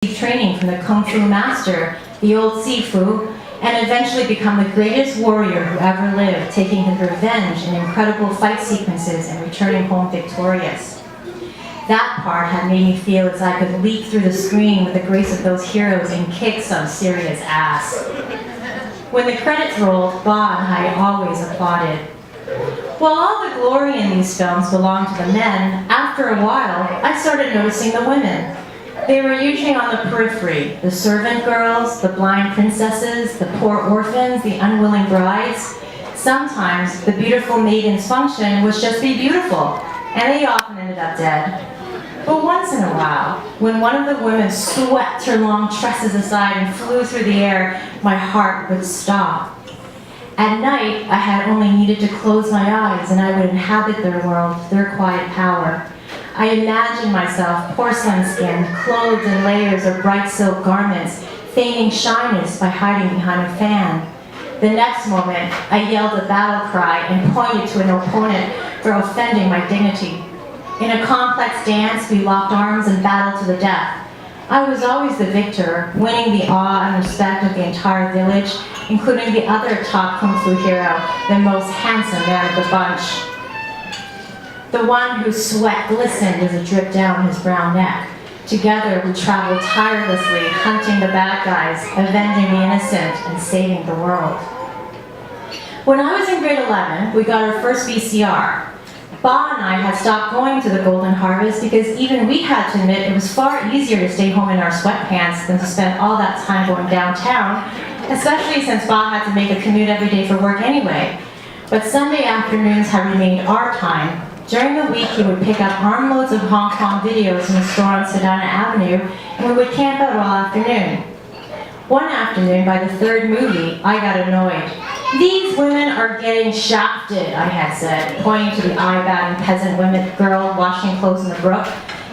training from the Kung Fu master, the old Sifu, and eventually become the greatest warrior who ever lived, taking his revenge in incredible fight sequences and returning home victorious. That part had made me feel as I could leap through the screen with the grace of those heroes and kick some serious ass. When the credits rolled, Ba and I always applauded. While all the glory in these films belonged to the men, after a while, I started noticing the women. They were usually on the periphery, the servant girls, the blind princesses, the poor orphans, the unwilling brides. Sometimes the beautiful maiden's function was just be beautiful, and they often ended up dead. But once in a while, when one of the women swept her long tresses aside and flew through the air, my heart would stop. At night, I had only needed to close my eyes and I would inhabit their world, their quiet power. I imagined myself porcelain skin, clothed in layers of bright silk garments, feigning shyness by hiding behind a fan. The next moment, I yelled a battle cry and pointed to an opponent for offending my dignity. In a complex dance, we locked arms and battled to the death. I was always the victor, winning the awe and respect of the entire village, including the other top Kung Fu hero, the most handsome man of the bunch. The one whose sweat glistened as it dripped down his brown neck. Together, we traveled tirelessly, hunting the bad guys, avenging the innocent, and saving the world. When I was in grade 11, we got our first VCR. Ba and I had stopped going to the Golden Harvest because even we had to admit it was far easier to stay home in our sweatpants than to spend all that time going downtown, especially since Ba had to make a commute every day for work anyway. But Sunday afternoons had remained our time. During the week, he would pick up armloads of Hong Kong videos in a store on Sedona Avenue, and we would camp out all afternoon. One afternoon, by the third movie, I got annoyed. "These women are getting shafted," I had said, pointing to the eye-batting peasant girl washing clothes in the brook.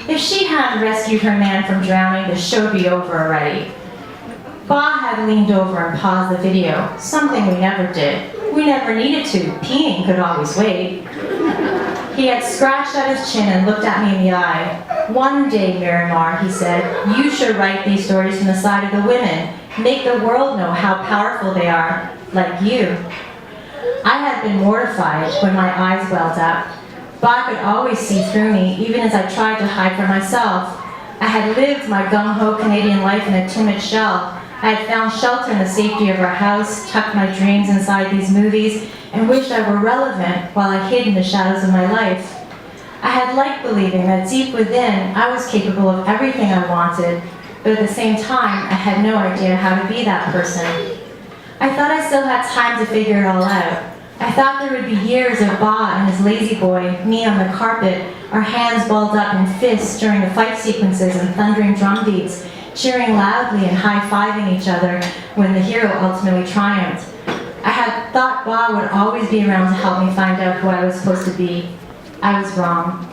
If she hadn't rescued her man from drowning, the show would be over already. Ba had leaned over and paused the video, something we never did. We never needed to. Peeing could always wait. He had scratched at his chin and looked at me in the eye. "One day, Miramar," he said, "you should write these stories from the side of the women. Make the world know how powerful they are, like you." I had been mortified when my eyes welled up. Ba could always see through me, even as I tried to hide from myself. I had lived my gung-ho Canadian life in a timid shell. I had found shelter in the safety of our house, tucked my dreams inside these movies, and wished I were relevant while I hid in the shadows of my life. I had liked believing that deep within, I was capable of everything I wanted, but at the same time, I had no idea how to be that person. I thought I still had time to figure it all out. I thought there would be years of Ba and his lazy boy, me on the carpet, our hands balled up in fists during the fight sequences and thundering drum beats, cheering loudly and high-fiving each other when the hero ultimately triumphed. I had thought Ba would always be around to help me find out who I was supposed to be. I was wrong.